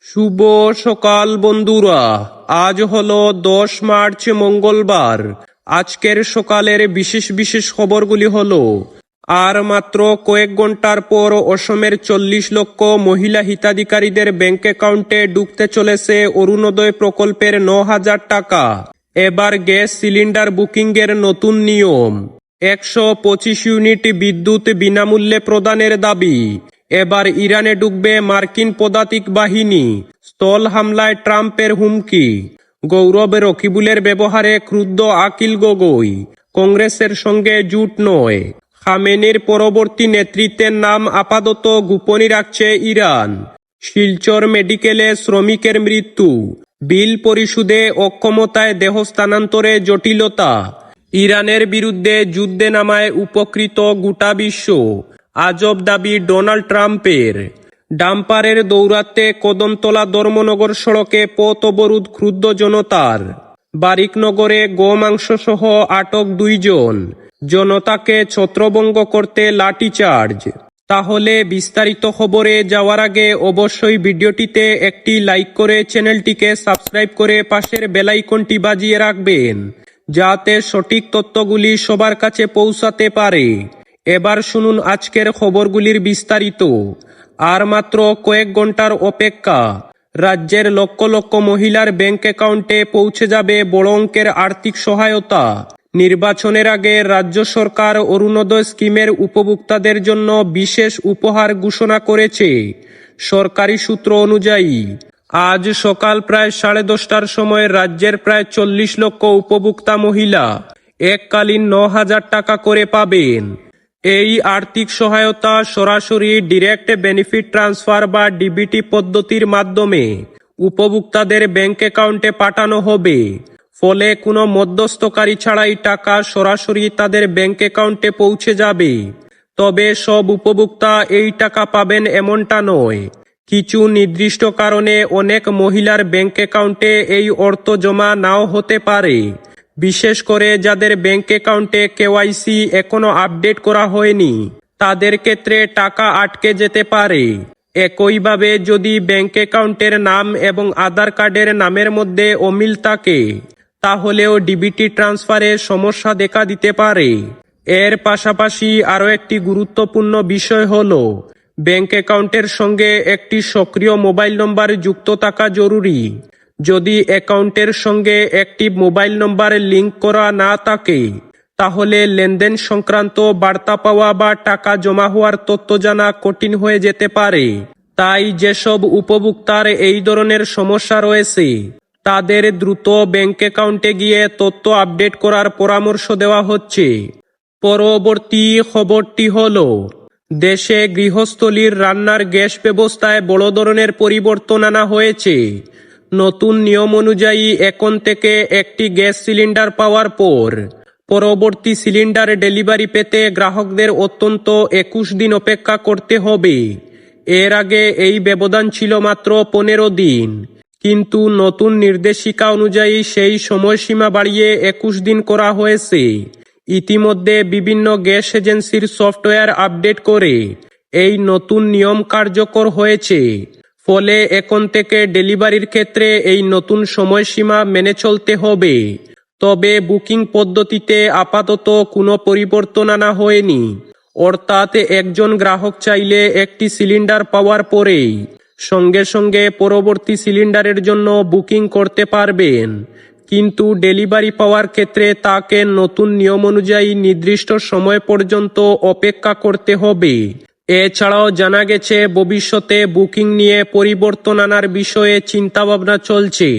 শুভ সকাল বন্ধুরা। আজ হলো 10 মার্চ মঙ্গলবার। আজকের সকালের বিশেষ বিশেষ খবরগুলি হলো, আর মাত্র কয়েক ঘন্টার পর অসমের 40 লক্ষ মহিলা হিতাধিকারীদের ব্যাংক অ্যাকাউন্টে ঢুকতে চলেছে অরুণোদয় প্রকল্পের 9,000 টাকা। এবার গ্যাস সিলিন্ডার বুকিংয়ের নতুন নিয়ম। 125 ইউনিট বিদ্যুৎ বিনামূল্যে প্রদানের দাবি। এবার ইরানে ঢুকবে মার্কিন পদাতিক বাহিনী। স্থল হামলায় ট্রাম্পের হুমকি। গৌরব রকিবুলের ব্যবহারে ক্রুদ্ধ আকিল গগৈ। কংগ্রেসের সঙ্গে জোট নয়। খামেনির পরবর্তী নেতৃত্বের নাম আপাতত গোপনই রাখছে ইরান। শিলচর মেডিকেলে শ্রমিকের মৃত্যু। বিল পরিশোধে অক্ষমতায় দেহ স্থানান্তরে জটিলতা। ইরানের বিরুদ্ধে যুদ্ধে নামায় উপকৃত গোটা বিশ্ব। আজব দাবি ডোনাল্ড ট্রাম্পের। ডাম্পারের দৌরাত্মে কদমতলা ধর্মনগর সড়কে পথ অবরোধ ক্ষুব্ধ জনতার। বারিকনগরে গোমাংস সহ আটক 2 জন। জনতাকে ছত্রভঙ্গ করতে লাঠিচার্জ। তাহলে বিস্তারিত খবরে যাওয়ার আগে অবশ্যই ভিডিওটিতে একটি লাইক করে চ্যানেলটিকে সাবস্ক্রাইব করে পাশের বেল আইকনটি বাজিয়ে রাখবেন, যাতে সঠিক তথ্যগুলি সবার কাছে পৌঁছাতে পারে। এবার শুনুন আজকের খবরগুলির বিস্তারিত। আর মাত্র কয়েক ঘন্টার অপেক্ষা। রাজ্যের লক্ষ লক্ষ মহিলার ব্যাংক অ্যাকাউন্টে পৌঁছে যাবে বড় অঙ্কের আর্থিক সহায়তা। নির্বাচনের আগে রাজ্য সরকার অরুণোদয় স্কিমের উপভোক্তাদের জন্য বিশেষ উপহার ঘোষণা করেছে। সরকারি সূত্র অনুযায়ী আজ সকাল প্রায় 10:30টার সময় রাজ্যের প্রায় 40 লক্ষ উপভোক্তা মহিলা এককালীন 9,000 টাকা করে পাবেন। এই আর্থিক সহায়তা সরাসরি ডিরেক্ট বেনিফিট ট্রান্সফার বা ডিবিটি পদ্ধতির মাধ্যমে উপভোক্তাদের ব্যাংক অ্যাকাউন্টে পাঠানো হবে। ফলে কোনো মধ্যস্থকারী ছাড়াই টাকা সরাসরি তাদের ব্যাংক অ্যাকাউন্টে পৌঁছে যাবে। তবে সব উপভোক্তা এই টাকা পাবেন এমনটা নয়। কিছু নির্দিষ্ট কারণে অনেক মহিলার ব্যাংক অ্যাকাউন্টে এই অর্থ জমা নাও হতে পারে। বিশেষ করে যাদের ব্যাংক অ্যাকাউন্টে কেওয়াইসি এখনো আপডেট করা হয়নি, তাদের ক্ষেত্রে টাকা আটকে যেতে পারে। একইভাবে যদি ব্যাংক অ্যাকাউন্টের নাম এবং আধার কার্ডের নামের মধ্যে অমিল থাকে, তাহলেও ডিবিটি ট্রান্সফারে সমস্যা দেখা দিতে পারে। এর পাশাপাশি আরও একটি গুরুত্বপূর্ণ বিষয় হলো, ব্যাংক অ্যাকাউন্টের সঙ্গে একটি সক্রিয় মোবাইল নম্বর যুক্ত থাকা জরুরি। যদি অ্যাকাউন্টের সঙ্গে একটি মোবাইল নম্বর লিঙ্ক করা না থাকে, তাহলে লেনদেন সংক্রান্ত বার্তা পাওয়া বা টাকা জমা হওয়ার তথ্য জানা কঠিন হয়ে যেতে পারে। তাই যেসব উপভোক্তার এই ধরনের সমস্যা রয়েছে, তাদের দ্রুত ব্যাংক অ্যাকাউন্টে গিয়ে তথ্য আপডেট করার পরামর্শ দেওয়া হচ্ছে। পরবর্তী খবরটি হলো, দেশে গৃহস্থলীর রান্নার গ্যাস ব্যবস্থায় বড় ধরনের পরিবর্তন আনা হয়েছে। নতুন নিয়ম অনুযায়ী এখন থেকে একটি গ্যাস সিলিন্ডার পাওয়ার পর পরবর্তী সিলিন্ডার ডেলিভারি পেতে গ্রাহকদের অন্তত 21 দিন অপেক্ষা করতে হবে। এর আগে এই ব্যবধান ছিল মাত্র 15 দিন, কিন্তু নতুন নির্দেশিকা অনুযায়ী সেই সময়সীমা বাড়িয়ে 21 দিন করা হয়েছে। ইতিমধ্যে বিভিন্ন গ্যাস এজেন্সির সফটওয়্যার আপডেট করে এই নতুন নিয়ম কার্যকর হয়েছে। ফলে এখন থেকে ডেলিভারির ক্ষেত্রে এই নতুন সময়সীমা মেনে চলতে হবে। তবে বুকিং পদ্ধতিতে আপাতত কোনো পরিবর্তন আনা হয়নি। অর্থাৎ একজন গ্রাহক চাইলে একটি সিলিন্ডার পাওয়ার পরেই সঙ্গে সঙ্গে পরবর্তী সিলিন্ডারের জন্য বুকিং করতে পারবেন। কিন্তু ডেলিভারি পাওয়ার ক্ষেত্রে তাকে নতুন নিয়ম অনুযায়ী নির্দিষ্ট সময় পর্যন্ত অপেক্ষা করতে হবে। এছাড়াও জানা গেছে, ভবিষ্যতে বুকিং নিয়ে পরিবর্তন আনার বিষয়ে চিন্তাভাবনা চলছে।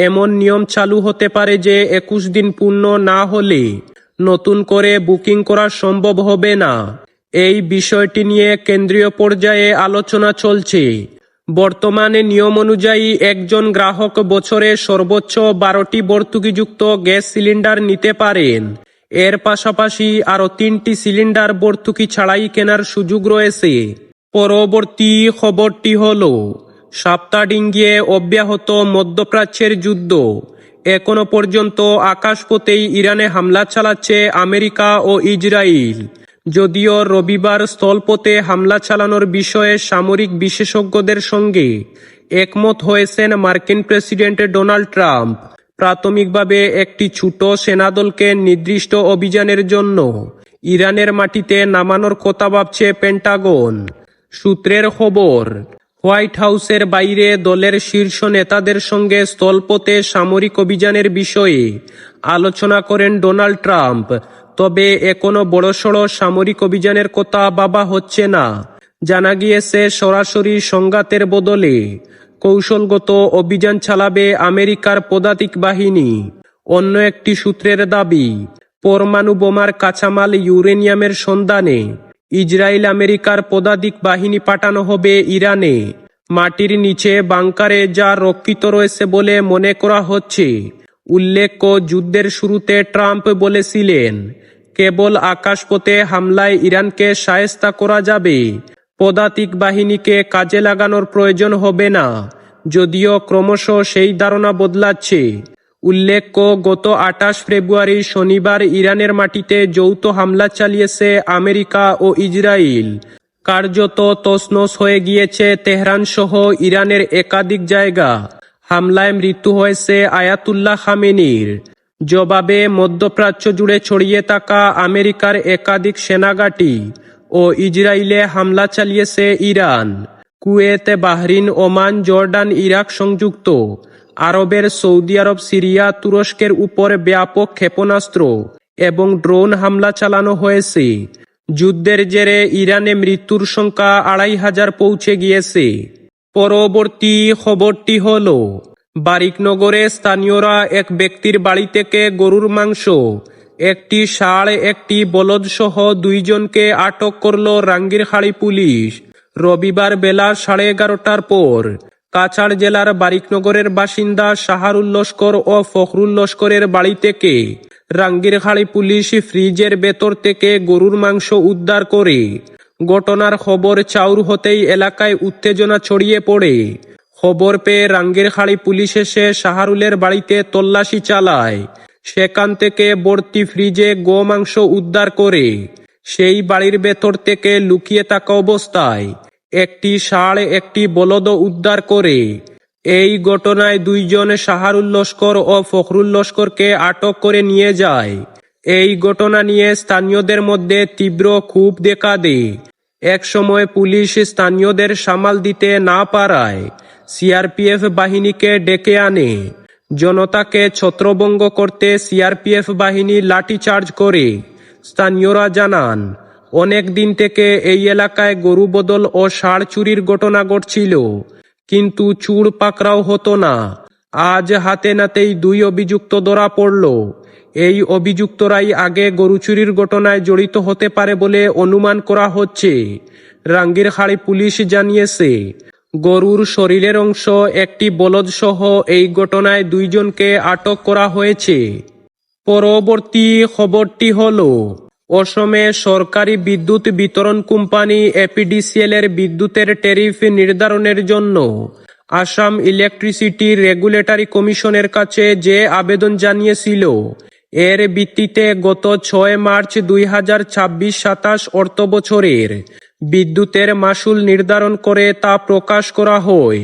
এমন নিয়ম চালু হতে পারে যে 21 দিন পূর্ণ না হলে নতুন করে বুকিং করা সম্ভব হবে না। এই বিষয়টি নিয়ে কেন্দ্রীয় পর্যায়ে আলোচনা চলছে। বর্তমানে নিয়ম অনুযায়ী একজন গ্রাহক বছরে সর্বোচ্চ 12টি ভর্তুকিযুক্ত গ্যাস সিলিন্ডার নিতে পারেন। এর পাশাপাশি আরও 3টি সিলিন্ডার ভর্তুকি ছাড়াই কেনার সুযোগ রয়েছে। পরবর্তী খবরটি হলো, সাপ্তাহডিঙ্গিয়ে অব্যাহত মধ্যপ্রাচ্যের যুদ্ধ। এখনো পর্যন্ত আকাশপথেই ইরানে হামলা চালাচ্ছে আমেরিকা ও ইসরায়েল। যদিও রবিবার স্থলপথে হামলা চালানোর বিষয়ে সামরিক বিশেষজ্ঞদের সঙ্গে একমত হয়েছেন মার্কিন প্রেসিডেন্ট ডোনাল্ড ট্রাম্প। প্রাথমিকভাবে একটি ছোট সেনাদলকে নির্দিষ্ট অভিযানের জন্য ইরানের মাটিতে নামানোর কথা ভাবছে পেন্টাগন। সূত্রের খবর, হোয়াইট হাউসের বাইরে দলের শীর্ষ নেতাদের সঙ্গে স্থলপথে সামরিক অভিযানের বিষয়ে আলোচনা করেন ডোনাল্ড ট্রাম্প। তবে এখনো বড়সড় সামরিক অভিযানের কথা ভাবা হচ্ছে না। জানা গিয়েছে সরাসরি সংঘাতের বদলে কৌশলগত অভিযান চালাবে আমেরিকার পদাতিক বাহিনী। অন্য একটি সূত্রের দাবি, পরমাণু বোমার কাঁচামাল ইউরেনিয়ামের সন্ধানে ইসরায়েল আমেরিকার পদাতিক বাহিনী পাঠানো হবে ইরানে। মাটির নিচে বাংকারে যা রক্ষিত রয়েছে বলে মনে করা হচ্ছে। উল্লেখ্য, যুদ্ধের শুরুতে ট্রাম্প বলেছিলেন, কেবল আকাশপথে হামলায় ইরানকে শায়েস্তা করা যাবে, পদাতিক বাহিনীকে কাজে লাগানোর প্রয়োজন হবে না। যদিও ক্রমশ সেই ধারণা বদলাচ্ছে। উল্লেখ্য, গত 28 ফেব্রুয়ারি শনিবার ইরানের মাটিতে যৌথ হামলা চালিয়েছে আমেরিকা ও ইসরায়েল। কার্যত তছনছ হয়ে গিয়েছে তেহরান সহ ইরানের একাধিক জায়গা। হামলায় মৃত্যু হয়েছে আয়াতুল্লাহ খামেনির। জবাবে মধ্যপ্রাচ্য জুড়ে ছড়িয়ে থাকা আমেরিকার একাধিক সেনাঘাঁটি ও ইসরায়েলে হামলা চালিয়েছে Iran. Kuwait, Bahrain, Oman, Jordan, Iraq, সংযুক্ত আরবের সৌদি আরব, সিরিয়া, তুরস্কের উপর ব্যাপক ক্ষেপণাস্ত্র এবং ড্রোন হামলা চালানো হয়েছে। যুদ্ধের জেরে ইরানে মৃত্যুর সংখ্যা 2500 পৌঁছে গিয়েছে। পরবর্তী খবরটি হল, বারিকনগরে স্থানীয়রা এক ব্যক্তির বাড়ি থেকে গরুর মাংস, একটি ষাঁড়, একটি বলদ সহ 2 জনকে আটক করল রাঙ্গিরখাড়ি পুলিশ রবিবার বেলা 11:30টার পর। কাছাড় জেলার বারিকনগরের বাসিন্দা শাহরুল লস্কর ও ফখরুল লস্করের বাড়ি থেকে রাঙ্গিরখাড়ি পুলিশ ফ্রিজের ভেতর থেকে গরুর মাংস উদ্ধার করে। ঘটনার খবর চাউর হতেই এলাকায় উত্তেজনা ছড়িয়ে পড়ে। খবর পেয়ে রাঙ্গিরখাড়ি পুলিশ এসে শাহরুলের বাড়িতে তল্লাশি চালায়। সেখান থেকে ভর্তি ফ্রিজে গোমাংস উদ্ধার করে। সেই বাড়ির ভেতর থেকে লুকিয়ে থাকা অবস্থায় একটি ষাঁড়, একটি বলদ উদ্ধার করে। এই ঘটনায় 2 জন শাহরুল লস্কর ও ফখরুল লস্করকে আটক করে নিয়ে যায়। এই ঘটনা নিয়ে স্থানীয়দের মধ্যে তীব্র ক্ষোভ দেখা দেয়। একসময় পুলিশ স্থানীয়দের সামাল দিতে না পারায় সিআরপিএফ বাহিনীকে ডেকে আনে। জনতাকে ছত্রভঙ্গ করতে সিআরপিএফ বাহিনী লাঠিচার্জ করে। স্থানীয়রা জানান, অনেক দিন থেকে এই এলাকায় গরু বদল ও ষাঁড় চুরির ঘটনা ঘটছিল, কিন্তু চুর পাকড়াও হতো না। আজ হাতে নাতেই 2 অভিযুক্ত ধরা পড়ল। এই অভিযুক্তরাই আগে গরু চুরির ঘটনায় জড়িত হতে পারে বলে অনুমান করা হচ্ছে। রাঙ্গিরখাড়ি পুলিশ জানিয়েছে, গরুর শরীরের অংশ, একটি বলদ সহ এই ঘটনায় 2 জনকে আটক করা হয়েছে। পরবর্তী খবরটি হল, অসমে সরকারি বিদ্যুৎ বিতরণ কোম্পানি এপিডিসিএল এর বিদ্যুতের ট্যারিফ নির্ধারণের জন্য আসাম ইলেকট্রিসিটি রেগুলেটরি কমিশনের কাছে যে আবেদন জানিয়েছিল, এর ভিত্তিতে গত 6 মার্চ 2026-27 অর্থবছরের বিদ্যুতের মাশুল নির্ধারণ করে তা প্রকাশ করা হয়।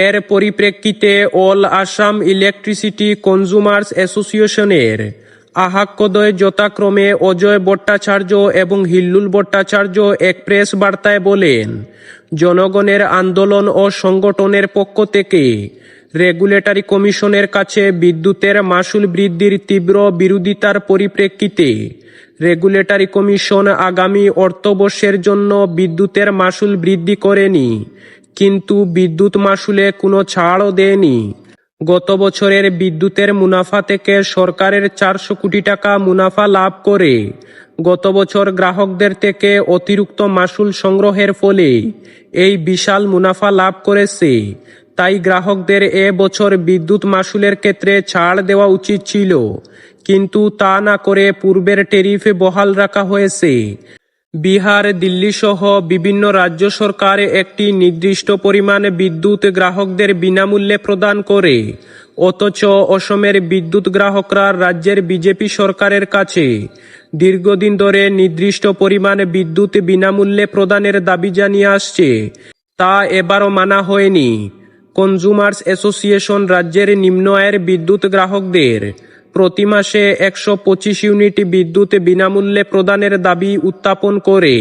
এর পরিপ্রেক্ষিতে অল আসাম ইলেকট্রিসিটি কনজুমার্স অ্যাসোসিয়েশনের আহাক্যদ্বয় যথাক্রমে অজয় ভট্টাচার্য এবং হিল্লুল ভট্টাচার্য এক প্রেস বার্তায় বলেন, জনগণের আন্দোলন ও সংগঠনের পক্ষ থেকে রেগুলেটরি কমিশনের কাছে বিদ্যুতের মাশুল বৃদ্ধির তীব্র বিরোধিতার পরিপ্রেক্ষিতে রেগুলেটরি কমিশন আগামী অর্থবর্ষের জন্য বিদ্যুতের মাশুল বৃদ্ধি করেনি, কিন্তু বিদ্যুৎ মাশুলে কোনো ছাড়ও দেয়নি। গত বছরের বিদ্যুতের মুনাফা থেকে সরকারের 400 কোটি টাকা মুনাফা লাভ করে গত বছর গ্রাহকদের থেকে অতিরিক্ত মাশুল সংগ্রহের ফলে এই বিশাল মুনাফা লাভ করেছে। তাই গ্রাহকদের বছর বিদ্যুৎ মাশুলের ক্ষেত্রে ছাড় দেওয়া উচিত ছিল, কিন্তু তা না করে পূর্বের ট্যারিফ বহাল রাখা হয়েছে। বিহার, দিল্লি সহ বিভিন্ন রাজ্য সরকার একটি নির্দিষ্ট পরিমাণ বিদ্যুৎ গ্রাহকদের বিনামূল্যে প্রদান করে, অথচ অসমের বিদ্যুৎ গ্রাহকরা রাজ্যের বিজেপি সরকারের কাছে দীর্ঘদিন ধরে নির্দিষ্ট পরিমাণ বিদ্যুৎ বিনামূল্যে প্রদানের দাবি জানিয়ে আসছে। তা এবারও মানা হয়নি। কনজুমার্স অ্যাসোসিয়েশন রাজ্যের নিম্ন আয়ের বিদ্যুৎ গ্রাহকদের প্রতি মাসে 125 ইউনিট বিদ্যুৎ বিনামূল্যে প্রদানের দাবি উত্থাপন করে।